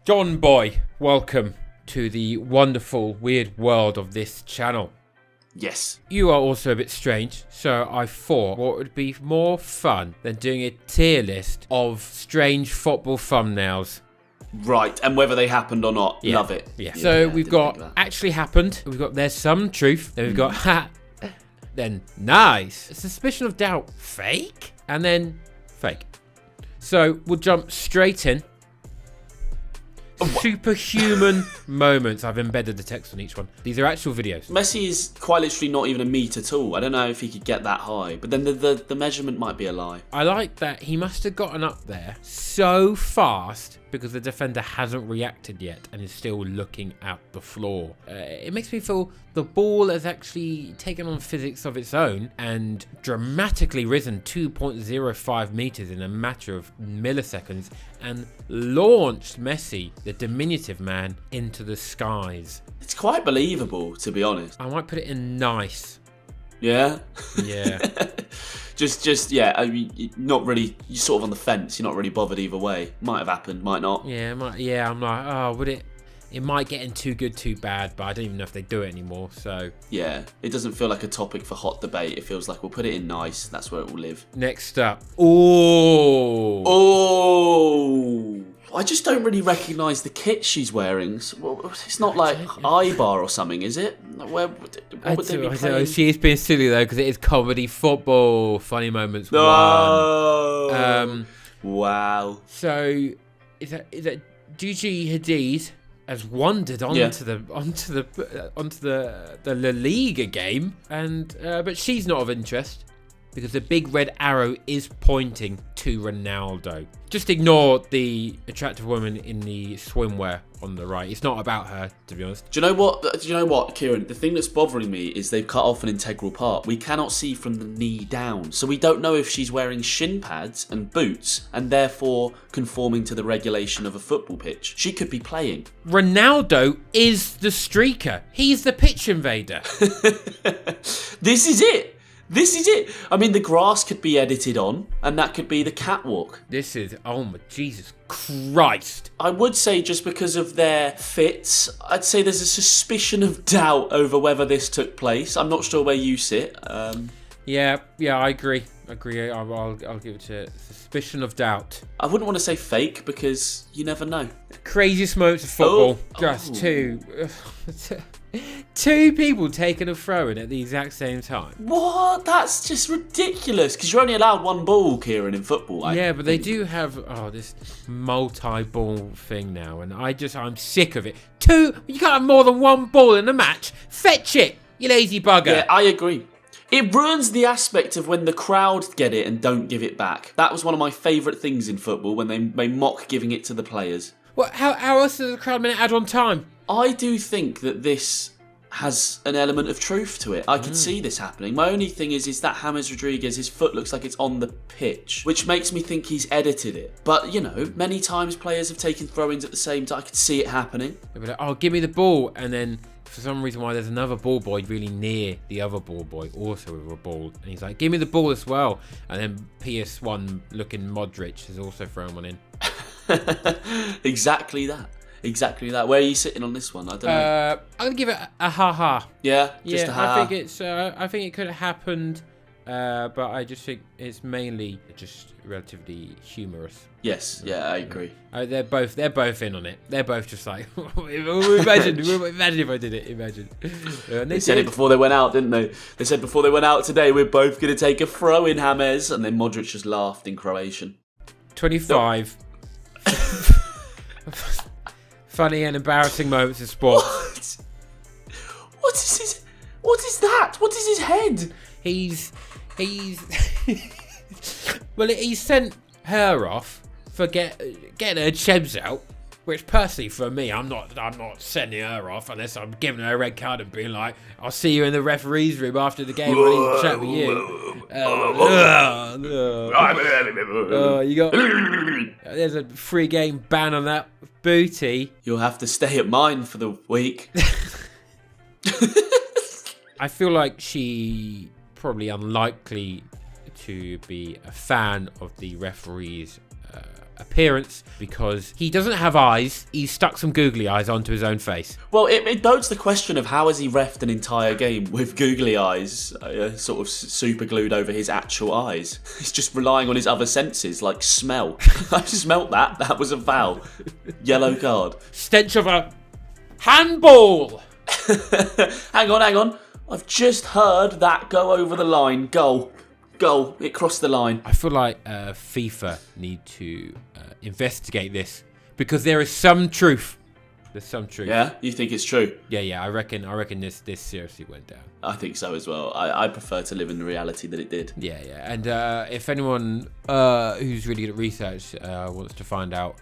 John Boy, welcome to the wonderful, weird world of this channel. Yes. You are also a bit strange, so I thought what would be more fun than doing a tier list of strange football thumbnails. Right, and whether they happened or not, Yeah. love it. Yeah. So we've got actually happened, we've got there's some truth, then we've got ha, then nice, a suspicion of doubt, fake, and then fake. So we'll jump straight in. Superhuman moments. I've embedded the text on each one. These are actual videos. Messi is quite literally not even a meat at all. I don't know if he could get that high, but then the measurement might be a lie. I like that he must have gotten up there so fast because the defender hasn't reacted yet and is still looking at the floor. It makes me feel the ball has actually taken on physics of its own and dramatically risen 2.05 meters in a matter of milliseconds and launched Messi, the diminutive man, into the skies. It's quite believable, to be honest. I might put it in nice. Yeah? Yeah. yeah, I mean, not really, you're sort of on the fence, you're not really bothered either way. Might have happened, might not. Yeah, I'm like, oh, would it? It might get in too good, too bad, but I don't even know if they do it anymore, so. Yeah, it doesn't feel like a topic for hot debate. It feels like we'll put it in nice, that's where it will live. Next up. Oh, I just don't really recognise the kit she's wearing. It's not like Ibar or something, is it? What would they be playing? She is being silly though, because it is comedy football. Funny moments. Oh, wow. So is that Gigi Hadid has wandered onto the La Liga game, and but she's not of interest because the big red arrow is pointing to Ronaldo. Just ignore the attractive woman in the swimwear on the right. It's not about her, to be honest. Do you know what, Kieran? The thing that's bothering me is they've cut off an integral part. We cannot see from the knee down. So we don't know if she's wearing shin pads and boots and therefore conforming to the regulation of a football pitch. She could be playing. Ronaldo is the streaker. He's the pitch invader. This is it. This is it. I mean, the grass could be edited on, and that could be the catwalk. This is, oh my Jesus Christ. I would say just because of their fits, I'd say there's a suspicion of doubt over whether this took place. I'm not sure where you sit. Yeah, I agree. I'll give it a suspicion of doubt. I wouldn't want to say fake because you never know. Craziest moments of football. Just two people taking a throw-in at the exact same time. What? That's just ridiculous. Because you're only allowed one ball, Kieran, in football. But they do have this multi-ball thing now, and I'm sick of it. You can't have more than one ball in a match. Fetch it, you lazy bugger. Yeah, I agree. It ruins the aspect of when the crowd get it and don't give it back. That was one of my favourite things in football, when they mock giving it to the players. Well, how else does the crowd add on time? I do think that this has an element of truth to it. I could see this happening. My only thing is that James Rodriguez, his foot looks like it's on the pitch, which makes me think he's edited it. But, many times players have taken throw-ins at the same time. I could see it happening. They'll be like, give me the ball, and then for some reason why there's another ball boy really near the other ball boy also with a ball, and he's like, give me the ball as well, and then PS1 looking Modric has also thrown one in. Exactly that. Where are you sitting on this one? I don't know. I'm gonna give it a ha-ha. Yeah, just a ha-ha. I think it could have happened, but I just think it's mainly just relatively humorous. Yes, yeah, I agree. They're both in on it. They're both just like, imagine if I did it. Imagine. They said it before they went out, didn't they? They said before they went out today, we're both going to take a throw in, James, and then Modric just laughed in Croatian. 25. Funny and embarrassing moments in sport. What is that? What is his head? He's well, he sent her off for getting her chebs out, which personally for me, I'm not sending her off unless I'm giving her a red card and being like, I'll see you in the referee's room after the game. I'll even chat with you. There's a 3-game ban on that booty. You'll have to stay at mine for the week. I feel like she probably unlikely to be a fan of the referee's appearance because he doesn't have eyes. He's stuck some googly eyes onto his own face. Well, it notes the question of how has he reffed an entire game with googly eyes sort of super glued over his actual eyes. He's just relying on his other senses, like smell. I smelt that. That was a foul. Yellow card. Stench of a handball. Hang on. I've just heard that go over the line. Goal. It crossed the line. I feel like FIFA need to investigate this because there is some truth. There's some truth. Yeah, you think it's true? Yeah. I reckon this seriously went down. I think so as well. I prefer to live in the reality that it did. Yeah. And if anyone who's really good at research wants to find out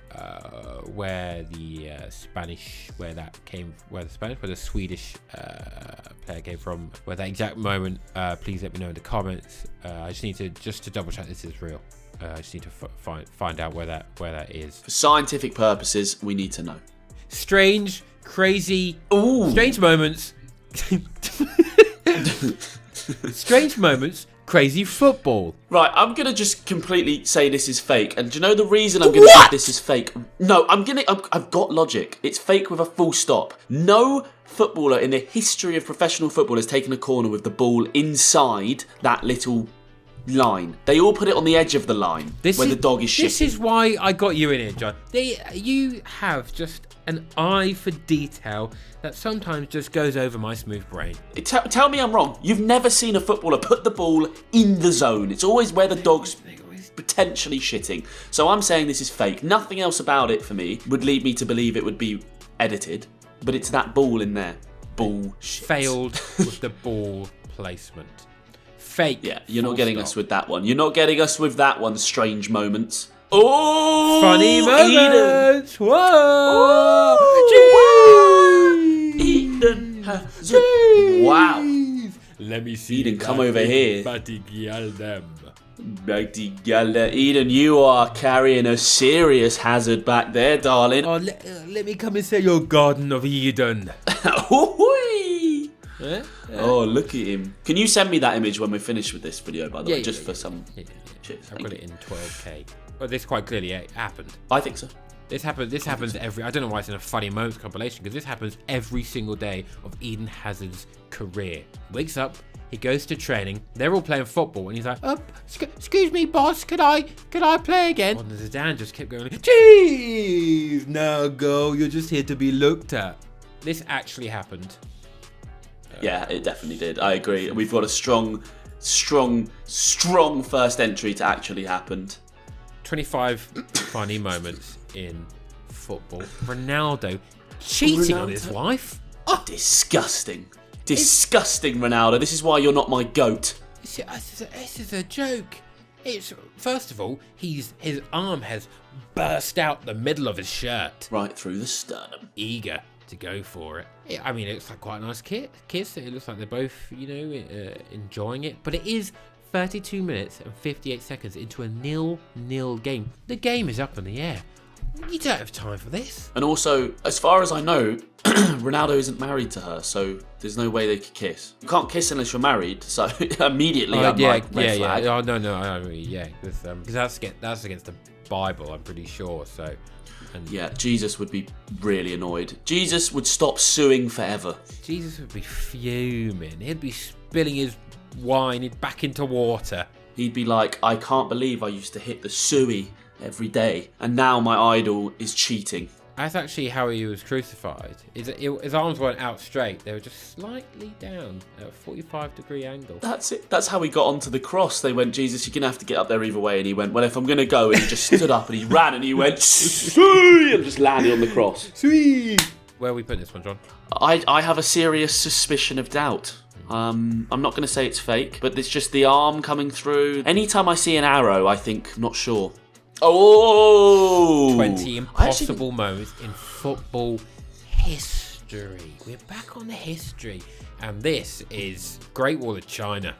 where the Swedish player came from, where that exact moment, please let me know in the comments. I just need to double check this is real. I just need to find out where that is. For scientific purposes, we need to know. Strange, crazy, Ooh. Strange moments. Strange moments, crazy football. Right, I'm gonna just completely say this is fake, and do you know the reason I'm gonna say this is fake? No, I've got logic. It's fake with a full stop. No footballer in the history of professional football has taken a corner with the ball inside that little line. They all put it on the edge of the line when the dog is shitting. This is why I got you in here, John. You have just an eye for detail that sometimes just goes over my smooth brain. Tell me I'm wrong. You've never seen a footballer put the ball in the zone. It's always where the dog's potentially shitting. So I'm saying this is fake. Nothing else about it for me would lead me to believe it would be edited, but it's that ball in there. Bullshit. Failed with the ball placement. Fake. Yeah, you're not getting us with that one. You're not getting us with that one, strange moments. Oh! Funny moments! Eden. Whoa! Eden. Wow. Let me see. Eden, come over here. Eden, you are carrying a serious hazard back there, darling. Oh, let me come and say your Garden of Eden. Oh, look at him. Can you send me that image when we're finished with this video, by the way? For some... Cheers. I've got it in 12K. Well, this quite clearly happened. I think so. This happens every... I don't know why it's in a funny moments compilation, because this happens every single day of Eden Hazard's career. Wakes up, he goes to training, they're all playing football, and he's like, excuse me, boss, could I play again? And Zidane just kept going, jeez, now go, you're just here to be looked at. This actually happened. Yeah, it definitely did. I agree. We've got a strong first entry to actually happened. 25 funny moments in football. Ronaldo cheating on his wife. Oh. Disgusting, Ronaldo. This is why you're not my GOAT. This is a joke. It's first of all, his arm has burst out the middle of his shirt, right through the sternum. Eager to go for it. I mean, it looks like quite a nice kiss. It looks like they're both, enjoying it. But it is 32 minutes and 58 seconds into a 0-0 game. The game is up in the air. You don't have time for this. And also, as far as I know, Ronaldo isn't married to her, so there's no way they could kiss. You can't kiss unless you're married, so immediately I'm like, red flag. Oh, no, because that's against the Bible, I'm pretty sure, so... Yeah, Jesus would be really annoyed. Jesus would stop suing forever. Jesus would be fuming. He'd be spilling his wine back into water. He'd be like, I can't believe I used to hit the suey every day, and now my idol is cheating. That's actually how he was crucified. His arms weren't out straight. They were just slightly down at a 45-degree angle. That's it. That's how he got onto the cross. They went, Jesus, you're going to have to get up there either way. And he went, well, if I'm going to go. And he just stood up and he ran and he went, and just landed on the cross. Sweet. Where are we putting this one, John? I have a serious suspicion of doubt. I'm not going to say it's fake, but it's just the arm coming through. Anytime I see an arrow, I think, not sure. Oh! 20 impossible moments in football history. We're back on the history. And this is Great Wall of China.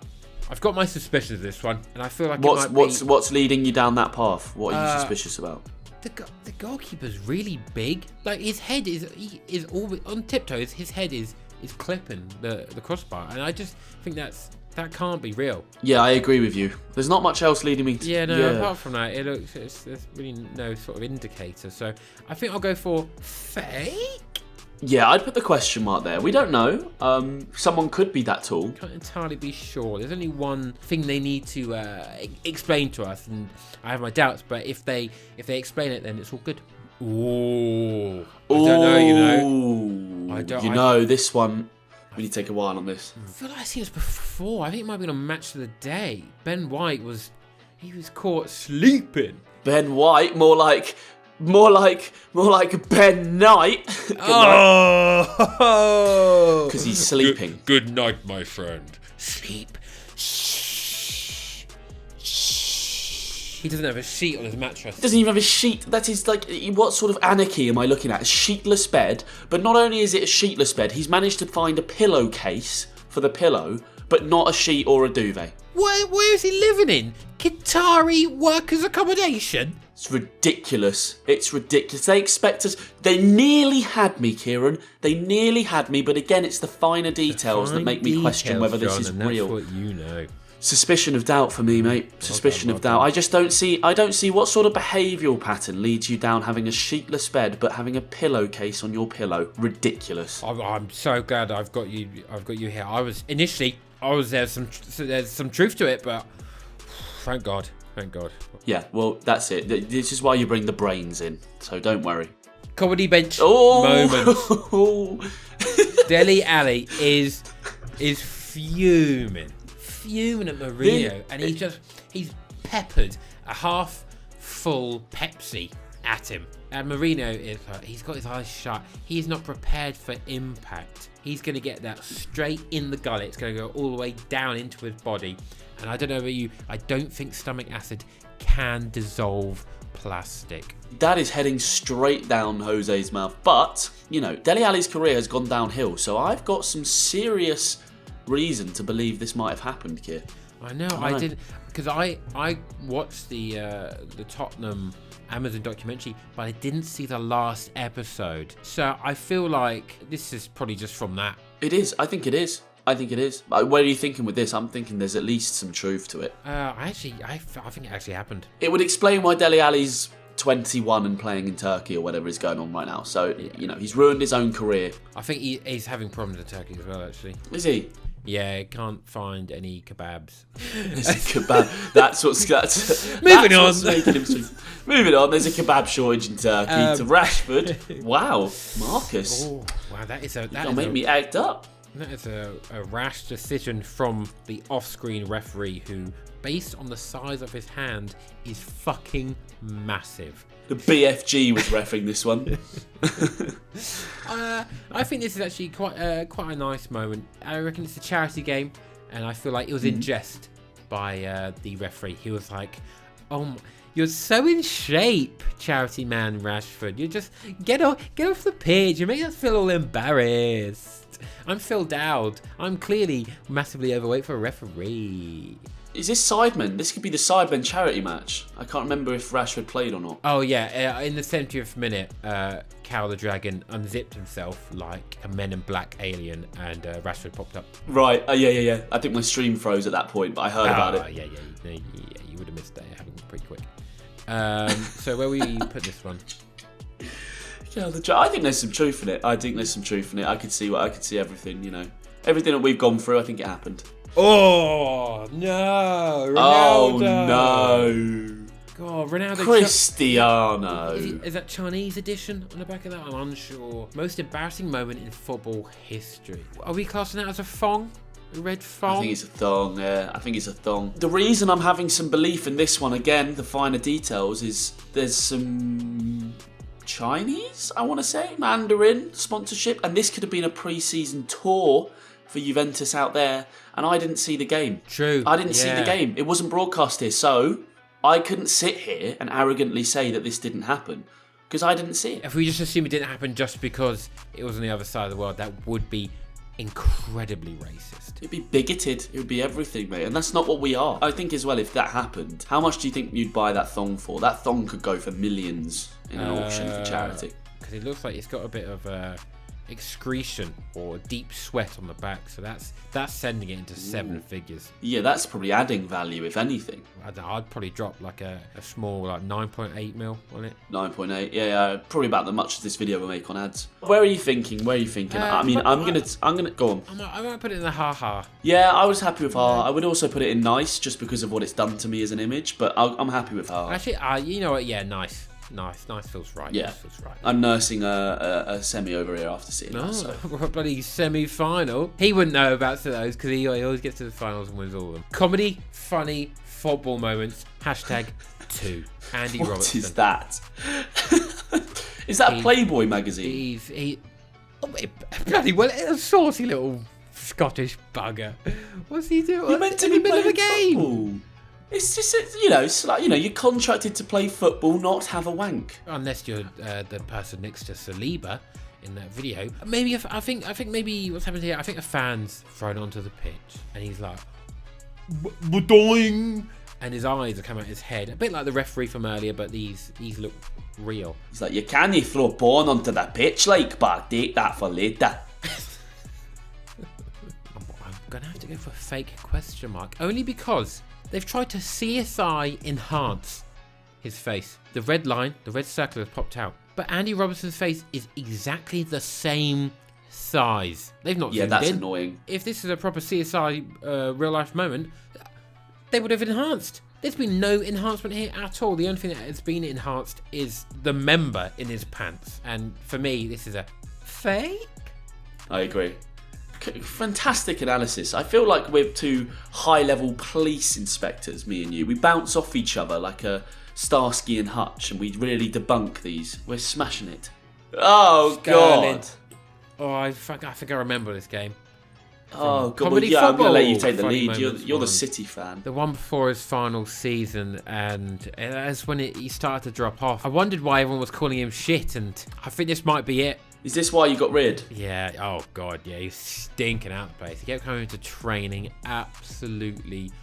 I've got my suspicions of this one, and I feel like what's leading you down that path? What are you suspicious about? The goalkeeper's really big. Like, his head is all on tiptoes. His head is clipping the crossbar, and I just think that's that can't be real. Yeah, I agree with you. There's not much else leading me to... Yeah, no, apart from that, there's really no sort of indicator. So I think I'll go for fake. Yeah, I'd put the question mark there. We don't know. Someone could be that tall. Can't entirely be sure. There's only one thing they need to explain to us, and I have my doubts. But if they explain it, then it's all good. Ooh, I don't know. I don't. This one. We need to take a while on this. I feel like I've seen this before. I think it might have been on Match of the Day. Ben White was caught sleeping. Ben White, more like Ben Knight. Oh, because he's sleeping. Good night, my friend. Sleep. He doesn't have a sheet on his mattress. He doesn't even have a sheet. That is what sort of anarchy am I looking at? A sheetless bed. But not only is it a sheetless bed, he's managed to find a pillowcase for the pillow, but not a sheet or a duvet. Where is he living in? Qatari workers' accommodation? It's ridiculous. It's ridiculous. They expect us... They nearly had me, Kieran. They nearly had me, but again, it's the finer details that make me question whether this is real. That's what you know. Suspicion of doubt for me, mate. Suspicion of doubt. I just don't see what sort of behavioural pattern leads you down having a sheetless bed but having a pillowcase on your pillow. Ridiculous. I'm so glad I've got you here. There's some truth to it, but thank God. Yeah, well, that's it. This is why you bring the brains in, so don't worry. Comedy bench moment. Dele Alli is fuming at Mourinho, and he's peppered a half full Pepsi at him. And Mourinho he's got his eyes shut. He's not prepared for impact. He's going to get that straight in the gullet. It's going to go all the way down into his body. And I don't know about you, I don't think stomach acid can dissolve plastic. That is heading straight down Jose's mouth. But, Dele Alli's career has gone downhill, so I've got some serious reason to believe this might have happened, Keir. I know. I did, because I watched the Tottenham Amazon documentary, but I didn't see the last episode. So I feel like this is probably just from that. It is. I think it is. Where are you thinking with this? I'm thinking there's at least some truth to it. I think it actually happened. It would explain why Dele Alli's 21 and playing in Turkey or whatever is going on right now. So, he's ruined his own career. I think he's having problems in Turkey as well, actually. Is he? Yeah, can't find any kebabs. There's a kebab. That's Moving on. What's making him Moving on. There's a kebab shortage in Turkey. To Rashford. Wow, Marcus. Oh, wow, That'll make me act up. That is a rash decision from the off-screen referee, who, based on the size of his hand, is fucking massive. The BFG was reffing this one. I think this is actually quite a nice moment. I reckon it's a charity game, and I feel like it was in jest by the referee. He was like, "Oh, you're so in shape, charity man Rashford. You just get off the pitch. You make us feel all embarrassed. I'm Phil Dowd. I'm clearly massively overweight for a referee." Is this Sidemen? This could be the Sidemen charity match. I can't remember if Rashford played or not. Oh yeah, in the 70th minute, Cal the Dragon unzipped himself like a Men in Black alien, and Rashford popped up. Right. Yeah. I think my stream froze at that point, but I heard about it. Yeah. You would have missed that. It happened pretty quick. So where we put this one? I think there's some truth in it. I could see everything. Everything that we've gone through. I think it happened. Oh no! Ronaldo. Oh no! God, Ronaldo. Cristiano. Is that Chinese edition on the back of that? I'm unsure. Most embarrassing moment in football history. Are we classing that as a thong? A red thong? I think it's a thong. Yeah, I think it's a thong. The reason I'm having some belief in this one, again, the finer details, is there's some Chinese, I want to say, Mandarin sponsorship, and this could have been a pre-season tour for Juventus out there, and I didn't see the game. True. I didn't see the game. It wasn't broadcast here, so I couldn't sit here and arrogantly say that this didn't happen, because I didn't see it. If we just assume it didn't happen just because it was on the other side of the world, that would be incredibly racist. It'd be bigoted. It would be everything, mate, and that's not what we are. I think as well, if that happened, how much do you think you'd buy that thong for? That thong could go for millions in an auction for charity. Because it looks like it's got a bit of excretion or deep sweat on the back. So that's sending it into 7 figures. Yeah, that's probably adding value, if anything. I don't know, I'd probably drop like a small 9.8 mil on it. 9.8, yeah, probably about the much as this video will make on ads. Where are you thinking? I mean, I'm gonna go on. I might put it in the ha. Yeah, I was happy with ha. I would also put it in nice, just because of what it's done to me as an image. But I'm happy with ha. Actually, you know what? Yeah, nice feels right. Yeah, nice feels right. I'm nursing a semi over here after seeing that. So. Bloody semi-final. He wouldn't know about those because he always gets to the finals and wins all of them. Comedy, funny, football moments. #2. Andy Robertson. What is that? Is that Playboy magazine? Bloody well, a saucy little Scottish bugger. What's he doing? You're meant to be playing a game. Football. It's just, it's like, you're contracted to play football, not have a wank. Unless you're the person next to Saliba in that video. Maybe I think maybe what's happened here. I think a fan's thrown onto the pitch and he's like, "Doing," and his eyes are coming out his head, a bit like the referee from earlier, but these look real. He's like, "You can't throw porn onto the pitch, but take that for later." I'm gonna have to go for a fake question mark, only because they've tried to CSI enhance his face. The red line, the red circle has popped out. But Andy Robertson's face is exactly the same size. They've not zoomed in. Yeah, that's annoying. If this is a proper CSI real life moment, they would have enhanced. There's been no enhancement here at all. The only thing that has been enhanced is the member in his pants. And for me, this is a fake. I agree. Fantastic analysis. I feel like we're two high-level police inspectors, me and you. We bounce off each other like a Starsky and Hutch, and we really debunk these. We're smashing it. Oh, God. Oh, I think I remember this game. Oh, God. Well, yeah, I'm going to let you take the lead. You're the City fan. The one before his final season, and that's when he started to drop off. I wondered why everyone was calling him shit, and I think this might be it. Is this why you got rid? Yeah. Oh, God, yeah. He's stinking out the place. He kept coming to training, absolutely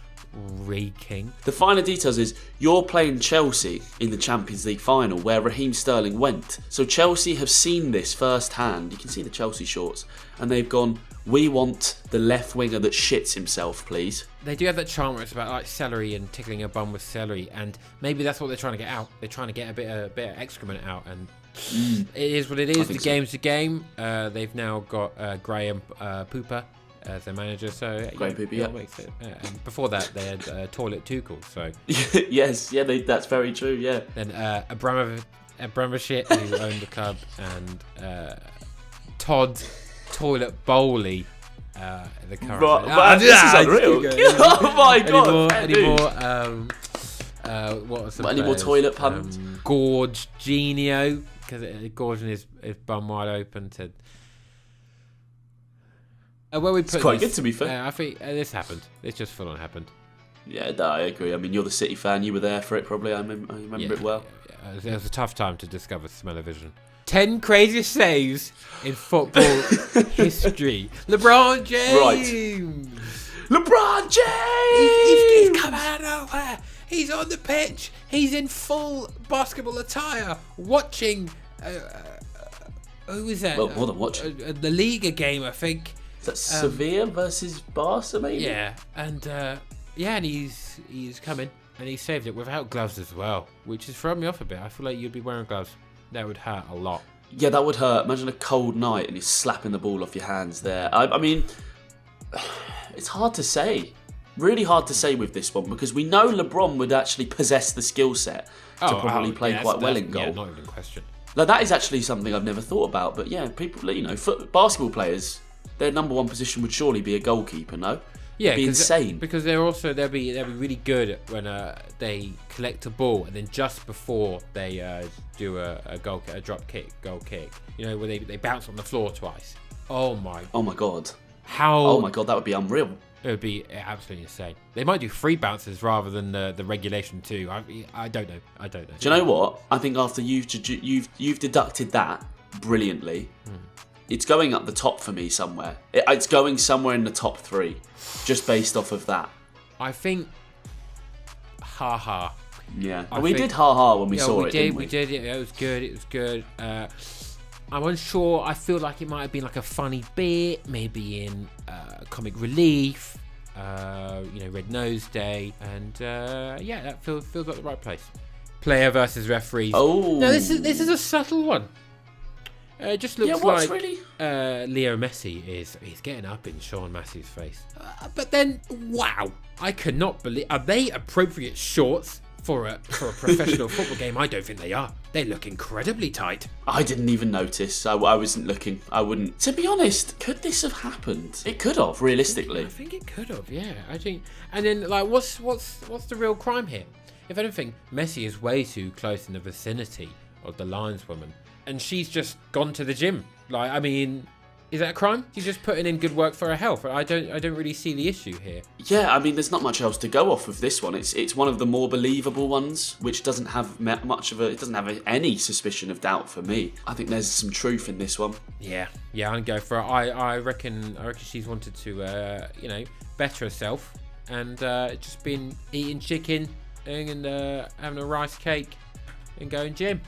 reeking. The finer details is you're playing Chelsea in the Champions League final where Raheem Sterling went. So Chelsea have seen this firsthand. You can see the Chelsea shorts. And they've gone, "We want the left winger that shits himself, please." They do have that charm where it's about like celery and tickling a bum with celery. And maybe that's what they're trying to get out. They're trying to get a bit of excrement out. And it is what it is. The game's the game. They've now got Graham Pooper as their manager. So Graham Pooper, yeah. And before that, they had Toilet Tuchel. So yes, yeah, that's very true. Yeah. Then Abramovich, who owned the club, and Todd Toilet Bowley. The current. Right, this is unreal. Oh my God! Any more toilet puns? Gorge Genio, because gorging his bum wide open to. Where we put it's quite good, to be fair. I think this happened. It's just full on happened. Yeah, no, I agree. I mean, you're the City fan. You were there for it, probably. I remember it well. It was a tough time to discover Smell-O-Vision. 10 craziest saves in football history. LeBron James. Right. LeBron James. He's come out of nowhere. He's on the pitch. He's in full basketball attire, watching. Who is that? Well, more than watching. The Liga game, I think. Is that Sevilla versus Barca, maybe? Yeah, and and he's coming and he saved it without gloves as well, which has thrown me off a bit. I feel like you'd be wearing gloves. That would hurt a lot. Yeah, that would hurt. Imagine a cold night and you're slapping the ball off your hands there. I mean, it's hard to say. Really hard to say with this one because we know LeBron would actually possess the skill set to probably play quite well in goal. Yeah, not even a question. Like, that is actually something I've never thought about. But yeah, people, basketball players, their number one position would surely be a goalkeeper, no? Yeah, it'd be insane. Because they'll be really good when they collect a ball and then just before they do a drop kick, goal kick, where they bounce on the floor twice. Oh my God. Oh my God, that would be unreal. It would be absolutely insane. They might do free bounces rather than the regulation too. I don't know. Do you know what? I think after you've deducted that brilliantly, it's going up the top for me somewhere. It's going somewhere in the top 3, just based off of that. I think. Ha. Yeah, we did ha when we saw it. We did. It was good. I'm unsure. I feel like it might have been like a funny bit, maybe in comic relief, Red Nose Day, and that feels like the right place. Player versus referees. Oh, no, this is a subtle one. It just looks like really? Leo Messi he's getting up in Sean Massey's face. But then, wow, I cannot believe. Are they appropriate shorts for a professional football game? I don't think they are. They look incredibly tight. I didn't even notice. I wasn't looking. I wouldn't. To be honest, could this have happened? It could have, realistically. I think it could have. Yeah, I think. And then, like, what's the real crime here? If anything, Messi is way too close in the vicinity of the lineswoman. And she's just gone to the gym. Like, I mean, is that a crime? She's just putting in good work for her health. I don't really see the issue here. Yeah, I mean, there's not much else to go off of this one. It's one of the more believable ones, which doesn't have it doesn't have any suspicion of doubt for me. I think there's some truth in this one. Yeah, I'm gonna go for it. I reckon she's wanted to, better herself, and just been eating chicken and having a rice cake and going gym.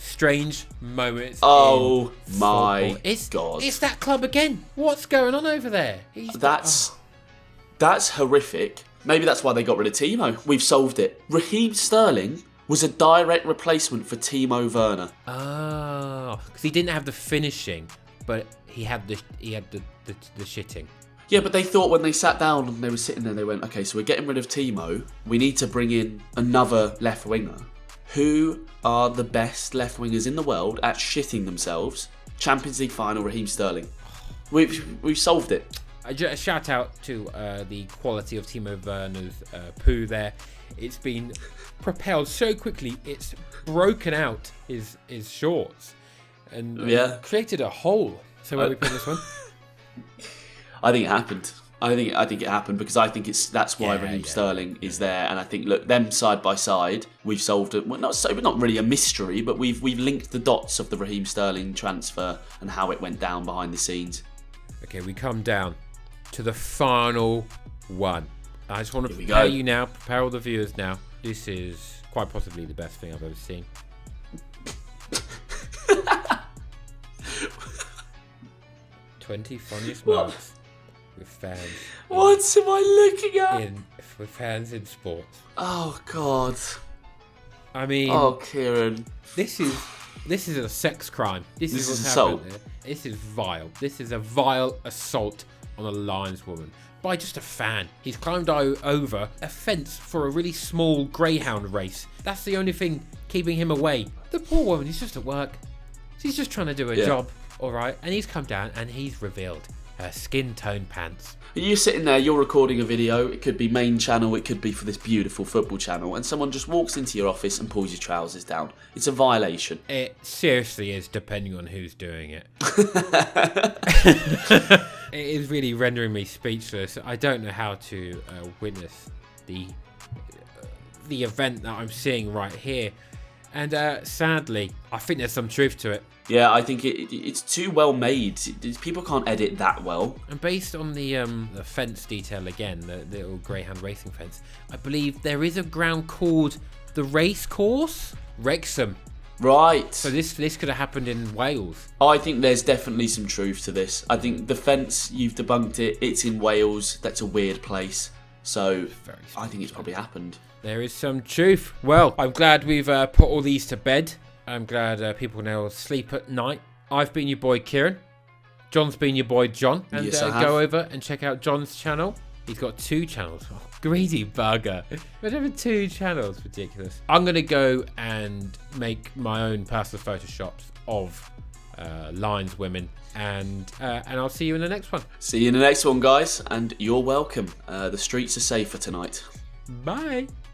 Strange moments. Oh my god! It's that club again. What's going on over there? That's horrific. Maybe that's why they got rid of Timo. We've solved it. Raheem Sterling was a direct replacement for Timo Werner. Oh, because he didn't have the finishing, but he had the shitting. Yeah, but they thought when they sat down and they were sitting there, they went, okay, so we're getting rid of Timo. We need to bring in another left winger. Who are the best left wingers in the world at shitting themselves? Champions League final, Raheem Sterling. We've solved it. A shout out to the quality of Timo Werner's poo there. It's been propelled so quickly, it's broken out his shorts and created a hole. So where we put this one? I think it happened. I think it happened because I think that's why Raheem Sterling is there, and I think look, them side by side, we've solved it. Well, not really a mystery, but we've linked the dots of the Raheem Sterling transfer and how it went down behind the scenes. Okay, we come down to the final one. I just want to prepare all the viewers now. This is quite possibly the best thing I've ever seen. 20 funniest moments with fans. What am I looking at? With fans in sports. Oh God. I mean. Oh, Kieran. This is a sex crime. This is what's assault. happened here. This is vile. This is a vile assault on a lineswoman by just a fan. He's climbed over a fence for a really small greyhound race. That's the only thing keeping him away. The poor woman, he's just at work. She's just trying to do her job, all right? And he's come down and he's revealed her skin tone pants. You're sitting there, you're recording a video. It could be main channel, it could be for this beautiful football channel, and someone just walks into your office and pulls your trousers down. It's a violation. It seriously is, depending on who's doing it. It is really rendering me speechless. I don't know how to witness the event that I'm seeing right here. And sadly, I think there's some truth to it. Yeah, I think it's too well made. People can't edit that well. And based on the fence detail again, the little greyhound racing fence, I believe there is a ground called the race course, Wrexham. Right. So this could have happened in Wales. I think there's definitely some truth to this. I think the fence, you've debunked it. It's in Wales. That's a weird place. So I think it's probably happened. There is some truth. Well, I'm glad we've put all these to bed. I'm glad people now sleep at night. I've been your boy Kieran. John's been your boy John. And yes, I have. Go over and check out John's channel. He's got 2 channels. Oh, greedy bugger. But having 2 channels, ridiculous. I'm going to go and make my own personal photoshops of Lions women. And I'll see you in the next one. See you in the next one, guys. And you're welcome. The streets are safer tonight. Bye.